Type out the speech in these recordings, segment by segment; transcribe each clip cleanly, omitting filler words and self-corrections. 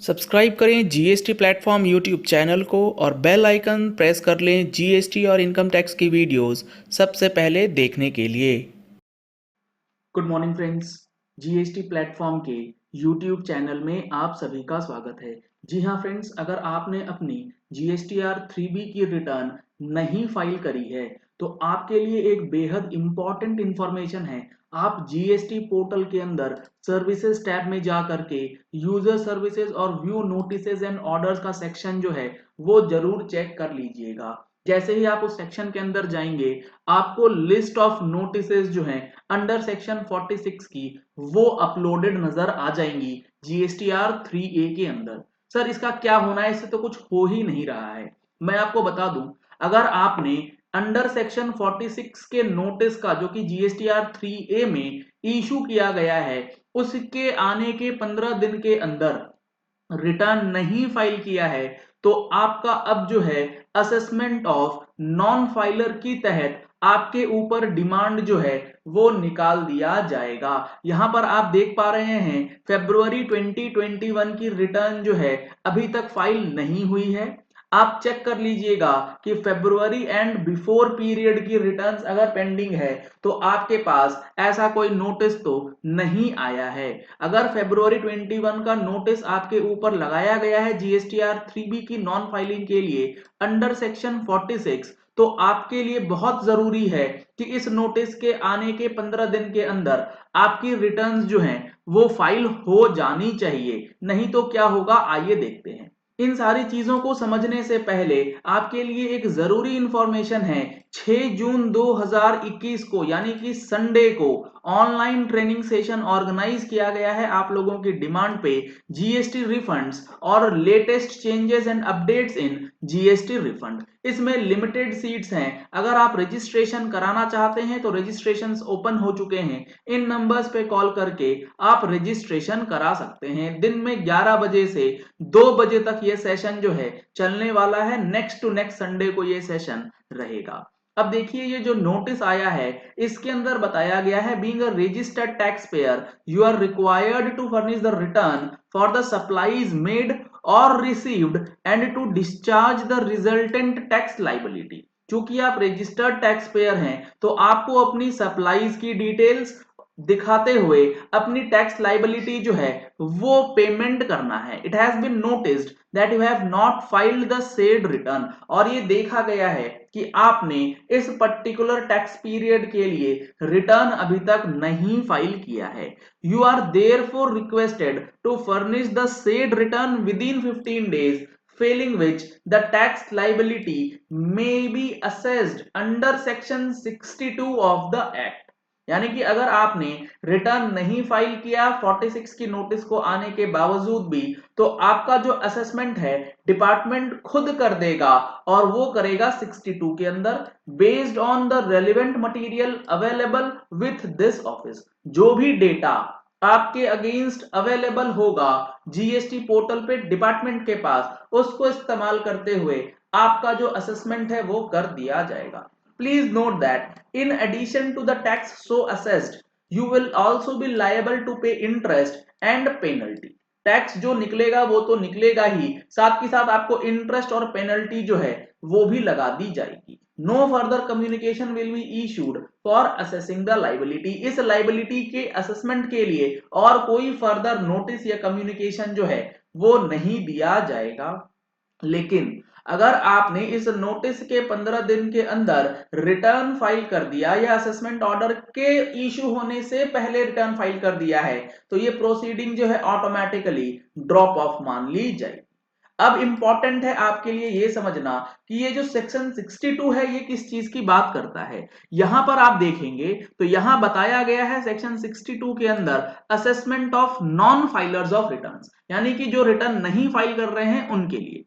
Subscribe करें GST platform YouTube channel को और बेल आइकन प्रेस कर लें जीएसटी और इनकम टैक्स की वीडियोस सबसे पहले देखने के लिए। Good morning friends, GST platform के यूट्यूब चैनल में आप सभी का स्वागत है। जी हाँ फ्रेंड्स, अगर आपने अपनी जीएसटीआर 3B की रिटर्न नहीं फाइल करी है तो आपके लिए एक बेहद इंपॉर्टेंट इंफॉर्मेशन है। आप जीएसटी पोर्टल के अंदर सर्विसेज टैब में जा करके यूजर सर्विसेज और व्यू नोटिसेज एंड ऑर्डर्स का सेक्शन जो है वो जरूर चेक कर लीजिएगा। जैसे ही आप उस सेक्शन के अंदर जाएंगे आपको लिस्ट ऑफ नोटिसेज जो है अंडर सेक्शन 46 की वो अपलोडेड नजर आ जाएंगी जीएसटीआर 3A के अंदर। सर इसका क्या होना है, इससे तो कुछ हो ही नहीं रहा है। मैं आपको बता दूं, अगर आपने अंडर सेक्शन 46 के नोटिस का जो कि जीएसटीआर 3A में इशू किया गया है उसके आने के 15 दिन के अंदर रिटर्न नहीं फाइल किया है तो आपका अब जो है असेसमेंट ऑफ नॉन फाइलर की तहत आपके ऊपर डिमांड जो है वो निकाल दिया जाएगा। यहां पर आप देख पा रहे हैं फरवरी 2021 की रिटर्न जो है अभी तक फाइल नहीं हुई है। आप चेक कर लीजिएगा कि फरवरी एंड बिफोर पीरियड की रिटर्न्स अगर पेंडिंग है तो आपके पास ऐसा कोई नोटिस तो नहीं आया है। अगर फरवरी 21 का नोटिस आपके ऊपर लगाया गया है जीएसटीआर 3B की नॉन फाइलिंग के लिए अंडर सेक्शन 46 तो आपके लिए बहुत जरूरी है कि इस नोटिस के आने के 15 दिन के अंदर आपकी रिटर्न्स जो हैं वो फाइल हो जानी चाहिए। नहीं तो क्या होगा आइए देखते हैं। इन सारी चीजों को समझने से पहले आपके लिए एक जरूरी इंफॉर्मेशन है। 6 जून 2021 को यानी कि संडे को ऑनलाइन ट्रेनिंग सेशन ऑर्गेनाइज किया गया है आप लोगों की डिमांड पे जीएसटी रिफंड्स और latest changes and updates in GST refund. इसमें लिमिटेड सीट्स हैं। अगर आप रजिस्ट्रेशन कराना चाहते हैं तो रजिस्ट्रेशंस ओपन हो चुके हैं। इन नंबर्स पे कॉल करके आप रजिस्ट्रेशन करा सकते हैं। दिन में 11 बजे से 2 बजे तक ये सेशन जो है चलने वाला है। नेक्स्ट टू नेक्स्ट संडे को ये सेशन रहेगा। अब देखिए ये जो नोटिस आया है इसके अंदर बताया गया है being a registered tax payer you are required to furnish the return for the supplies made और received and to discharge the resultant tax liability. चूंकि आप रजिस्टर्ड टैक्स पेयर हैं तो आपको अपनी सप्लाईज की डिटेल्स दिखाते हुए अपनी टैक्स लाइबिलिटी जो है वो पेमेंट करना है। It has been noticed that you have not filed the said return और ये देखा गया है कि आपने इस पर्टिकुलर टैक्स पीरियड के लिए रिटर्न अभी तक नहीं फाइल किया है। You are therefore requested to furnish the said return within 15 days, failing which the tax liability may be assessed under section 62 of the act। यानी कि अगर आपने रिटर्न नहीं फाइल किया 46 की नोटिस को आने के बावजूद भी तो आपका जो असेसमेंट है डिपार्टमेंट खुद कर देगा और वो करेगा 62 के अंदर based on the relevant material available with this office. जो भी डेटा आपके अगेंस्ट अवेलेबल होगा जीएसटी पोर्टल पे डिपार्टमेंट के पास उसको इस्तेमाल करते हुए आपका जो असेसमेंट है वो कर दिया जाएगा। Please note that in addition to the tax so assessed, you will also be liable to pay interest and penalty। Tax जो निकलेगा वो तो निकलेगा ही, साथ ही साथ आपको इंटरेस्ट और पेनल्टी जो है वो भी लगा दी जाएगी। No further communication will be issued for assessing the liability. इस लाइबिलिटी के असेसमेंट के लिए और कोई फर्दर नोटिस या कम्युनिकेशन जो है वो नहीं दिया जाएगा। लेकिन अगर आपने इस नोटिस के 15 दिन के अंदर रिटर्न फाइल कर दिया या असेसमेंट ऑर्डर के इशू होने से पहले रिटर्न फाइल कर दिया है तो ये प्रोसीडिंग जो है ऑटोमेटिकली ड्रॉप ऑफ मान ली जाएगी। अब इंपॉर्टेंट है आपके लिए ये समझना कि ये जो सेक्शन 62 है ये किस चीज की बात करता है। यहां पर आप देखेंगे तो यहां बताया गया है सेक्शन 62 के अंदर assessment of non filers of returns, यानी कि जो रिटर्न नहीं फाइल कर रहे हैं उनके लिए।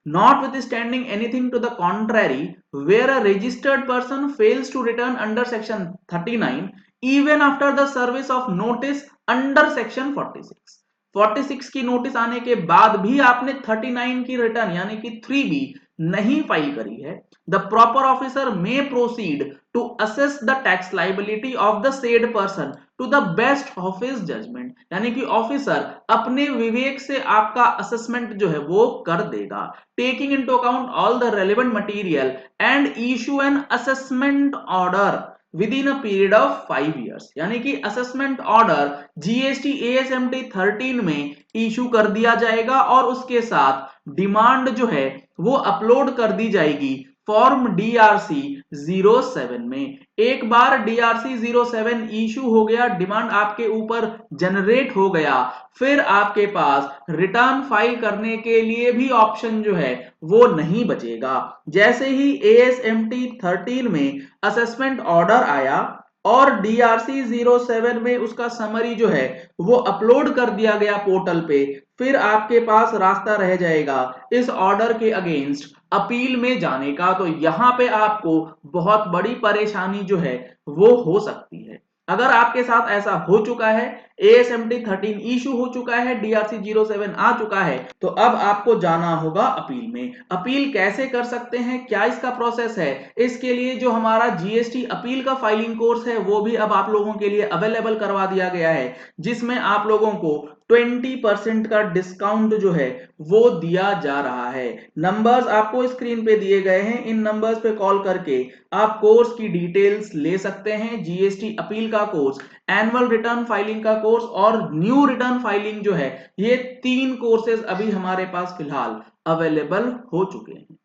Notwithstanding anything to the contrary, where a registered person fails to return under section 39 even after the service of notice under section 46, 46 की नोटिस आने के बाद भी आपने 39 की रिटर्न यानी कि 3B नहीं फाइल करी है, the proper officer may proceed to assess the tax liability of the said person to the best of his judgment। यानी कि ऑफिसर अपने विवेक से आपका असेसमेंट जो है वो कर देगा, taking into account all the relevant material and issue an assessment order with in a period of 5 years। यानी कि असेसमेंट ऑर्डर जीएसटी एएसएमटी 13 में इशू कर दिया जाएगा और उसके साथ डिमांड जो है वो अपलोड कर दी जाएगी फॉर्म डीआरसी 07 में। एक बार डीआरसी 07 इशू हो गया, डिमांड आपके ऊपर जनरेट हो गया, फिर आपके पास रिटर्न फाइल करने के लिए भी ऑप्शन जो है वो नहीं बचेगा। जैसे ही एएसएमटी 13 में असेसमेंट ऑर्डर आया और डीआरसी 07 में उसका समरी जो है वो अपलोड कर दिया गया पोर्टल पे, फिर आपके पास रास्ता रह जाएगा इस ऑर्डर के अगेंस्ट अपील में जाने का। तो यहां पे आपको बहुत बड़ी परेशानी जो है वो हो सकती है। अगर आपके साथ ऐसा हो चुका है, एएसएमटी 13 इशू हो चुका है, डीआरसी 07 आ चुका है, तो अब आपको जाना होगा अपील में। अपील कैसे कर सकते हैं, क्या इसका प्रोसेस है, इसके लिए जो हमारा जीएसटी अपील का फाइलिंग कोर्स है वो भी अब आप लोगों के लिए अवेलेबल करवा दिया गया है, जिसमें आप लोगों को 20% का डिस्काउंट जो है वो दिया जा रहा है। नंबर्स आपको स्क्रीन पे दिए गए हैं, इन नंबर्स पे कॉल करके आप कोर्स की डिटेल्स ले सकते हैं। जीएसटी अपील का कोर्स, एनुअल रिटर्न फाइलिंग का कोर्स और न्यू रिटर्न फाइलिंग जो है, ये 3 कोर्सेज अभी हमारे पास फिलहाल अवेलेबल हो चुके हैं।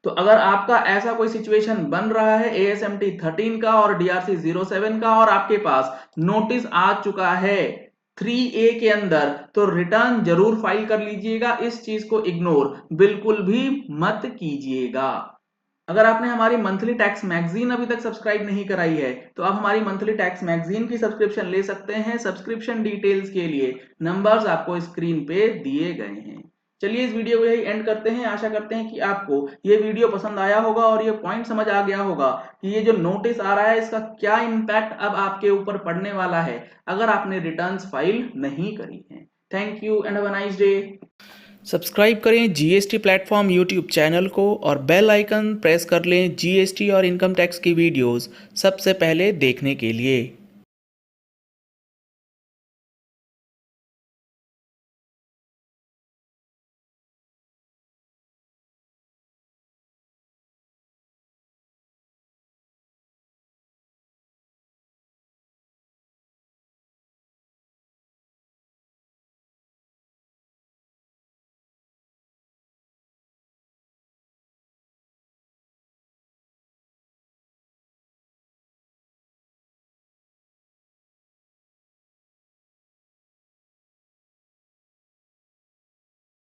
तो अगर आपका ऐसा कोई सिचुएशन बन रहा है एएसएमटी 13 का और डीआरसी 07 का और आपके पास नोटिस आ चुका है 3A के अंदर, तो रिटर्न जरूर फाइल कर लीजिएगा, इस चीज को इग्नोर बिल्कुल भी मत कीजिएगा। अगर आपने हमारी मंथली टैक्स मैगजीन अभी तक सब्सक्राइब नहीं कराई है तो आप हमारी मंथली टैक्स मैगजीन की सब्सक्रिप्शन ले सकते हैं। सब्सक्रिप्शन डिटेल्स के लिए नंबर्स आपको स्क्रीन पे दिए गए हैं। चलिए इस वीडियो को यही एंड करते हैं। आशा करते हैं कि आपको ये वीडियो पसंद आया होगा और ये पॉइंट समझ आ गया होगा कि ये जो नोटिस आ रहा है इसका क्या इम्पैक्ट अब आपके ऊपर पड़ने वाला है अगर आपने रिटर्न्स फाइल नहीं करी है। Thank you and have a nice day. Subscribe करें जीएसटी प्लेटफॉर्म यूट्यूब चैनल को और बेल आइकन प्रेस कर लें जीएसटी और इनकम टैक्स की वीडियोस सबसे पहले देखने के लिए।